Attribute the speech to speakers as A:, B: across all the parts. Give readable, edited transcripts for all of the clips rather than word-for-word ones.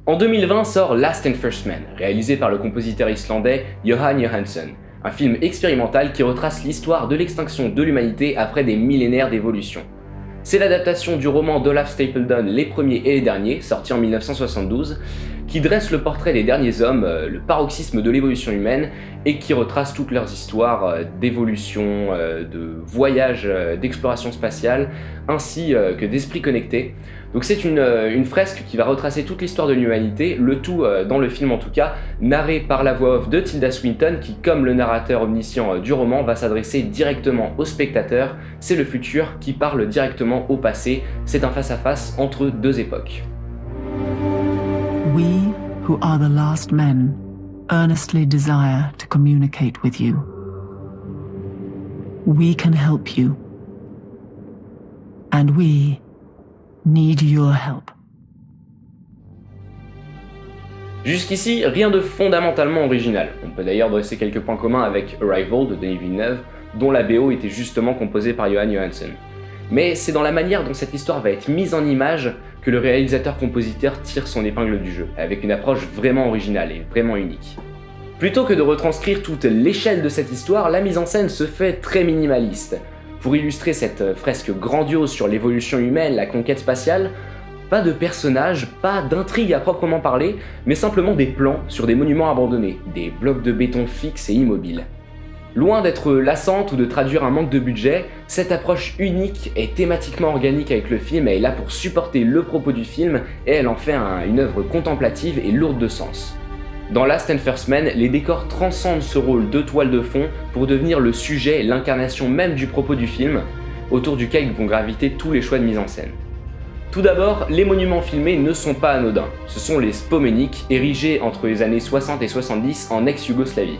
A: En 2020 sort Last and First Man, réalisé par le compositeur islandais Jóhann Jóhannsson, un film expérimental qui retrace l'histoire de l'extinction de l'humanité après des millénaires d'évolution. C'est l'adaptation du roman d'Olaf Stapledon Les Premiers et les Derniers, sorti en 1972, qui dresse le portrait des derniers hommes, le paroxysme de l'évolution humaine, et qui retrace toutes leurs histoires d'évolution, de voyage, d'exploration spatiale, ainsi que d'esprits connectés. Donc c'est une fresque qui va retracer toute l'histoire de l'humanité, le tout, dans le film en tout cas, narré par la voix off de Tilda Swinton qui, comme le narrateur omniscient du roman, va s'adresser directement au spectateur. C'est le futur qui parle directement au passé, c'est un face-à-face entre deux époques.
B: We who are the last men earnestly desire to communicate with you. We can help you. And we need your help.
A: Jusqu'ici, rien de fondamentalement original. On peut d'ailleurs dresser quelques points communs avec Arrival de Denis Villeneuve, dont la BO était justement composée par Jóhann Jóhannsson. Mais c'est dans la manière dont cette histoire va être mise en image que le réalisateur-compositeur tire son épingle du jeu, avec une approche vraiment originale et vraiment unique. Plutôt que de retranscrire toute l'échelle de cette histoire, la mise en scène se fait très minimaliste. Pour illustrer cette fresque grandiose sur l'évolution humaine, la conquête spatiale, pas de personnages, pas d'intrigue à proprement parler, mais simplement des plans sur des monuments abandonnés, des blocs de béton fixes et immobiles. Loin d'être lassante ou de traduire un manque de budget, cette approche unique est thématiquement organique avec le film, elle est là pour supporter le propos du film et elle en fait une œuvre contemplative et lourde de sens. Dans Last and First Man, les décors transcendent ce rôle de toile de fond pour devenir le sujet et l'incarnation même du propos du film, autour duquel vont graviter tous les choix de mise en scène. Tout d'abord, les monuments filmés ne sont pas anodins, ce sont les Spomenik, érigés entre les années 60 et 70 en ex-Yougoslavie.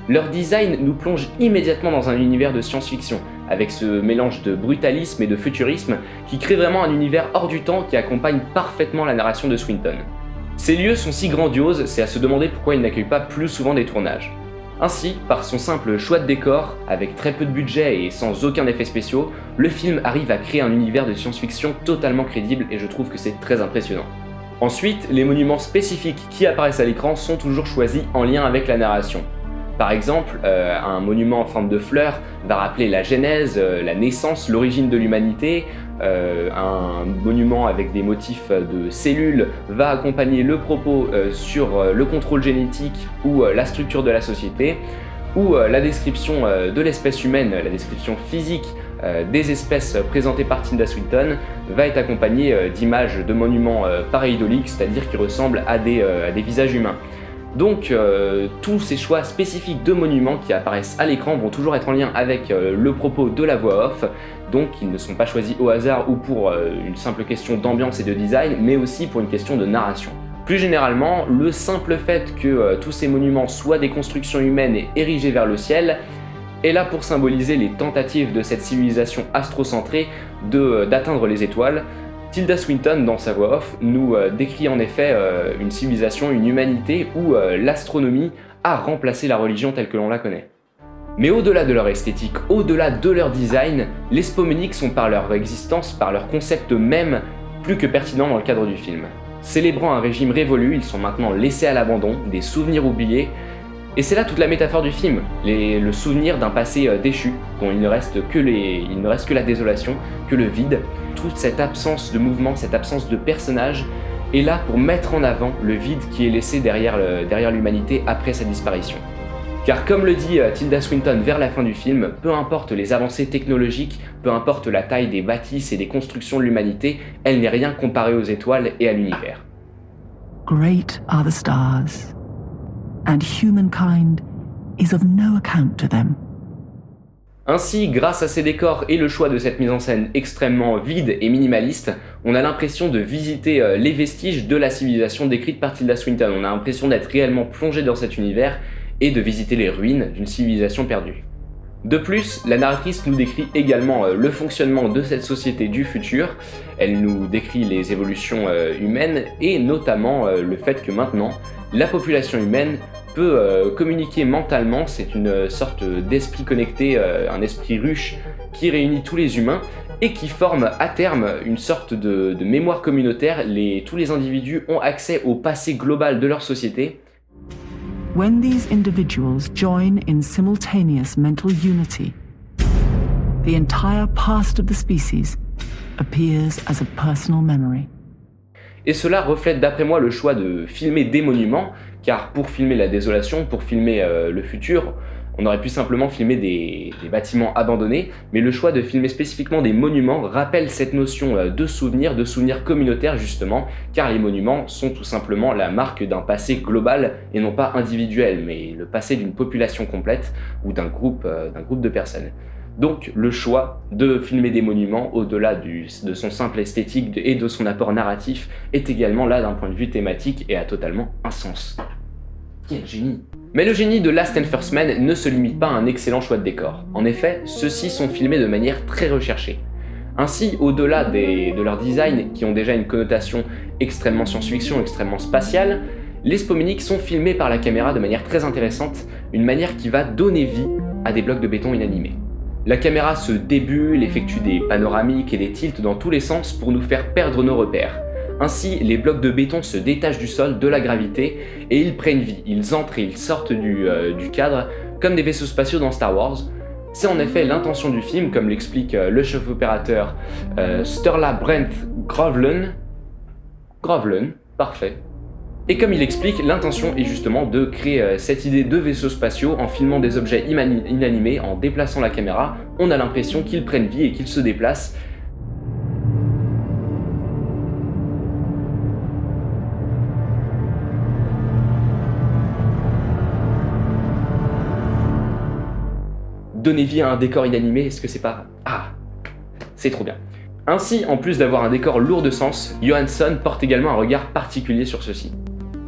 A: Leur design nous plonge immédiatement dans un univers de science-fiction, avec ce mélange de brutalisme et de futurisme qui crée vraiment un univers hors du temps qui accompagne parfaitement la narration de Swinton. Ces lieux sont si grandioses, c'est à se demander pourquoi ils n'accueillent pas plus souvent des tournages. Ainsi, par son simple choix de décor, avec très peu de budget et sans aucun effet spéciaux, le film arrive à créer un univers de science-fiction totalement crédible et je trouve que c'est très impressionnant. Ensuite, les monuments spécifiques qui apparaissent à l'écran sont toujours choisis en lien avec la narration. Par exemple, un monument en forme de fleur va rappeler la genèse, la naissance, l'origine de l'humanité. Un monument avec des motifs de cellules va accompagner le propos sur le contrôle génétique ou la structure de la société, ou la description de l'espèce humaine, la description physique des espèces présentées par Tilda Swinton va être accompagnée d'images de monuments pareidoliques, c'est-à-dire qui ressemblent à des visages humains. Donc tous ces choix spécifiques de monuments qui apparaissent à l'écran vont toujours être en lien avec le propos de la voix off, donc ils ne sont pas choisis au hasard ou pour une simple question d'ambiance et de design, mais aussi pour une question de narration. Plus généralement, le simple fait que tous ces monuments soient des constructions humaines et érigées vers le ciel est là pour symboliser les tentatives de cette civilisation astrocentrée d'atteindre les étoiles. Tilda Swinton, dans sa voix off, nous décrit en effet une civilisation, une humanité où l'astronomie a remplacé la religion telle que l'on la connaît. Mais au-delà de leur esthétique, au-delà de leur design, les Spomenik sont par leur existence, par leur concept même, plus que pertinents dans le cadre du film. Célébrant un régime révolu, ils sont maintenant laissés à l'abandon, des souvenirs oubliés, et c'est là toute la métaphore du film, le souvenir d'un passé déchu, dont il ne reste que la désolation, que le vide. Toute cette absence de mouvement, cette absence de personnage est là pour mettre en avant le vide qui est laissé derrière l'humanité après sa disparition. Car comme le dit Tilda Swinton vers la fin du film, peu importe les avancées technologiques, peu importe la taille des bâtisses et des constructions de l'humanité, elle n'est rien comparée aux étoiles et à l'univers.
B: Great are the stars, and humankind is of no account to them.
A: Ainsi, grâce à ces décors et le choix de cette mise en scène extrêmement vide et minimaliste, on a l'impression de visiter les vestiges de la civilisation décrite par Tilda Swinton. On a l'impression d'être réellement plongé dans cet univers et de visiter les ruines d'une civilisation perdue. De plus, la narratrice nous décrit également le fonctionnement de cette société du futur. Elle nous décrit les évolutions humaines et notamment le fait que maintenant, la population humaine peut communiquer mentalement. C'est une sorte d'esprit connecté, un esprit ruche qui réunit tous les humains et qui forment à terme une sorte de mémoire communautaire. Tous les individus ont accès au passé global de leur société.
B: When these individuals join in simultaneous mental unity, the entire past of the species appears as a personal memory.
A: Et cela reflète d'après moi le choix de filmer des monuments, car pour filmer la désolation, pour filmer le futur, on aurait pu simplement filmer des bâtiments abandonnés, mais le choix de filmer spécifiquement des monuments rappelle cette notion de souvenir communautaire justement, car les monuments sont tout simplement la marque d'un passé global et non pas individuel, mais le passé d'une population complète ou d'un groupe de personnes. Donc le choix de filmer des monuments, au-delà de son simple esthétique et de son apport narratif, est également là d'un point de vue thématique et a totalement un sens. Quel génie! Mais le génie de Last and First Man ne se limite pas à un excellent choix de décor. En effet, ceux-ci sont filmés de manière très recherchée. Ainsi, au-delà de leur design, qui ont déjà une connotation extrêmement science-fiction, extrêmement spatiale, les Spomeniks sont filmés par la caméra de manière très intéressante, une manière qui va donner vie à des blocs de béton inanimés. La caméra se débulle, effectue des panoramiques et des tilts dans tous les sens pour nous faire perdre nos repères. Ainsi, les blocs de béton se détachent du sol, de la gravité, et ils prennent vie, ils entrent et ils sortent du cadre, comme des vaisseaux spatiaux dans Star Wars. C'est en effet l'intention du film, comme l'explique le chef opérateur Sturla Brent Grovlen, parfait. Et comme il explique, l'intention est justement de créer cette idée de vaisseaux spatiaux en filmant des objets inanimés, en déplaçant la caméra, on a l'impression qu'ils prennent vie et qu'ils se déplacent. Donner vie à un décor inanimé, est-ce que c'est pas... Ah, c'est trop bien. Ainsi, en plus d'avoir un décor lourd de sens, Johansson porte également un regard particulier sur ceux-ci,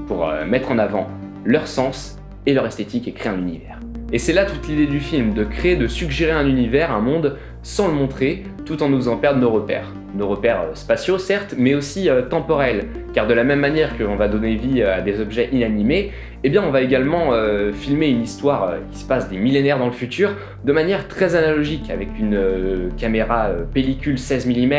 A: pour mettre en avant leur sens et leur esthétique et créer un univers. Et c'est là toute l'idée du film, de créer, de suggérer un univers, un monde, sans le montrer, tout en nous faisant perdre nos repères. Nos repères spatiaux certes, mais aussi temporels, car de la même manière qu'on va donner vie à des objets inanimés, eh bien on va également filmer une histoire qui se passe des millénaires dans le futur, de manière très analogique, avec une caméra pellicule 16 mm,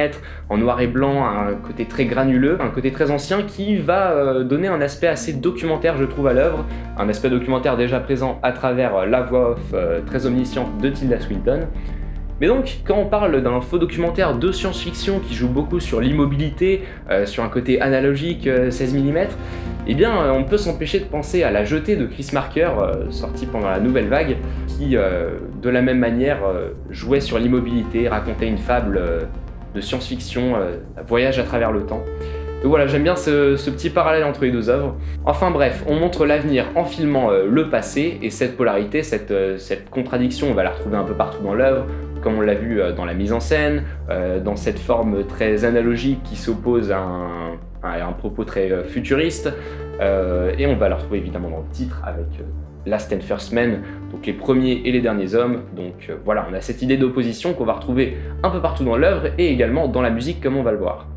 A: en noir et blanc, un côté très granuleux, un côté très ancien, qui va donner un aspect assez documentaire je trouve à l'œuvre, un aspect documentaire déjà présent à travers la voix off très omnisciente de Tilda Swinton. Mais donc, quand on parle d'un faux documentaire de science-fiction qui joue beaucoup sur l'immobilité, sur un côté analogique 16 mm, eh bien, on peut s'empêcher de penser à La Jetée de Chris Marker, sortie pendant la Nouvelle Vague, qui, de la même manière, jouait sur l'immobilité, racontait une fable de science-fiction, un voyage à travers le temps. Donc voilà, j'aime bien ce petit parallèle entre les deux œuvres. Enfin bref, on montre l'avenir en filmant le passé, et cette polarité, cette contradiction, on va la retrouver un peu partout dans l'œuvre, comme on l'a vu dans la mise en scène, dans cette forme très analogique qui s'oppose à un propos très futuriste, et on va la retrouver évidemment dans le titre avec Last and First Men, donc les premiers et les derniers hommes. Donc voilà, on a cette idée d'opposition qu'on va retrouver un peu partout dans l'œuvre et également dans la musique comme on va le voir.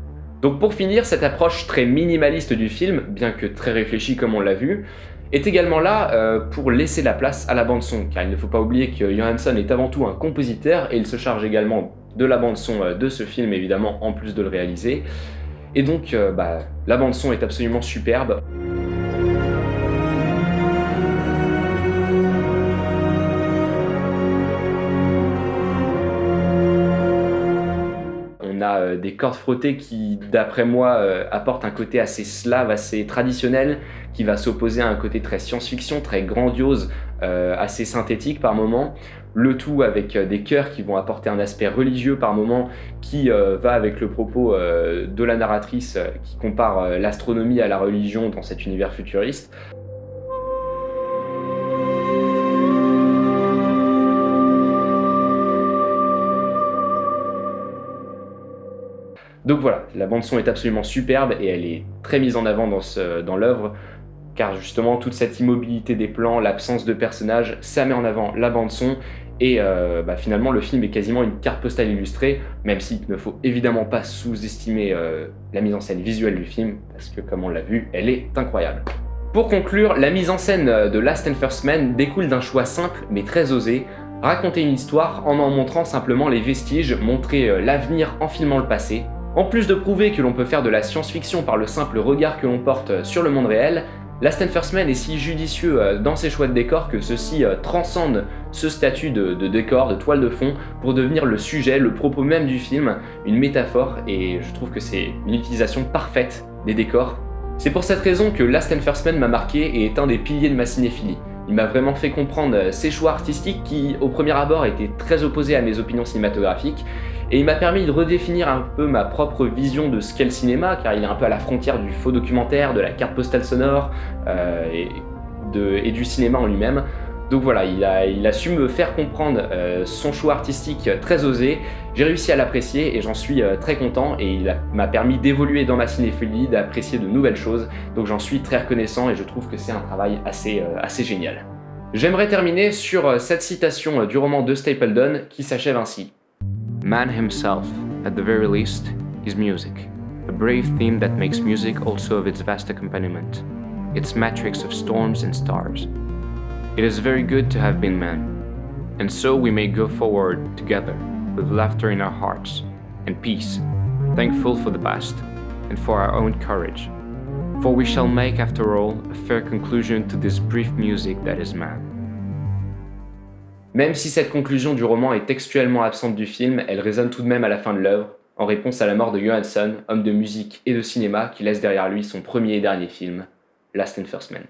A: Donc pour finir, cette approche très minimaliste du film, bien que très réfléchie comme on l'a vu, est également là pour laisser la place à la bande-son, car il ne faut pas oublier que Johansson est avant tout un compositeur et il se charge également de la bande-son de ce film, évidemment, en plus de le réaliser. Et donc, la bande-son est absolument superbe. On a des cordes frottées qui, d'après moi, apportent un côté assez slave, assez traditionnel, qui va s'opposer à un côté très science-fiction, très grandiose, assez synthétique par moments. Le tout avec des chœurs qui vont apporter un aspect religieux par moments, qui va avec le propos de la narratrice qui compare l'astronomie à la religion dans cet univers futuriste. Donc voilà, la bande-son est absolument superbe et elle est très mise en avant dans l'œuvre, car justement toute cette immobilité des plans, l'absence de personnages, ça met en avant la bande-son et finalement le film est quasiment une carte postale illustrée, même s'il ne faut évidemment pas sous-estimer la mise en scène visuelle du film, parce que comme on l'a vu, elle est incroyable. Pour conclure, la mise en scène de Last and First Man découle d'un choix simple mais très osé, Raconter une histoire en montrant simplement les vestiges, montrer l'avenir en filmant le passé. En plus de prouver que l'on peut faire de la science-fiction par le simple regard que l'on porte sur le monde réel, Last and First Man est si judicieux dans ses choix de décor que ceux-ci transcendent ce statut de décor, de toile de fond, pour devenir le sujet, le propos même du film, une métaphore, et je trouve que c'est une utilisation parfaite des décors. C'est pour cette raison que Last and First Man m'a marqué et est un des piliers de ma cinéphilie. Il m'a vraiment fait comprendre ses choix artistiques qui, au premier abord, étaient très opposés à mes opinions cinématographiques, et il m'a permis de redéfinir un peu ma propre vision de ce qu'est le cinéma, car il est un peu à la frontière du faux documentaire, de la carte postale sonore et du cinéma en lui-même. Donc voilà, il a su me faire comprendre son choix artistique très osé. J'ai réussi à l'apprécier et j'en suis très content, et m'a permis d'évoluer dans ma cinéphilie, d'apprécier de nouvelles choses. Donc j'en suis très reconnaissant et je trouve que c'est un travail assez génial. J'aimerais terminer sur cette citation du roman de Stapledon qui s'achève ainsi. Man himself, at the very least, is music, a brave theme that makes music also of its vast accompaniment, its matrix of storms and stars. It is very good to have been man, and so we may go forward together with laughter in our hearts and peace, thankful for the past and for our own courage, for we shall make after all a fair conclusion to this brief music that is man. Même si cette conclusion du roman est textuellement absente du film, elle résonne tout de même à la fin de l'œuvre, en réponse à la mort de Johansson, homme de musique et de cinéma qui laisse derrière lui son premier et dernier film, Last and First Man.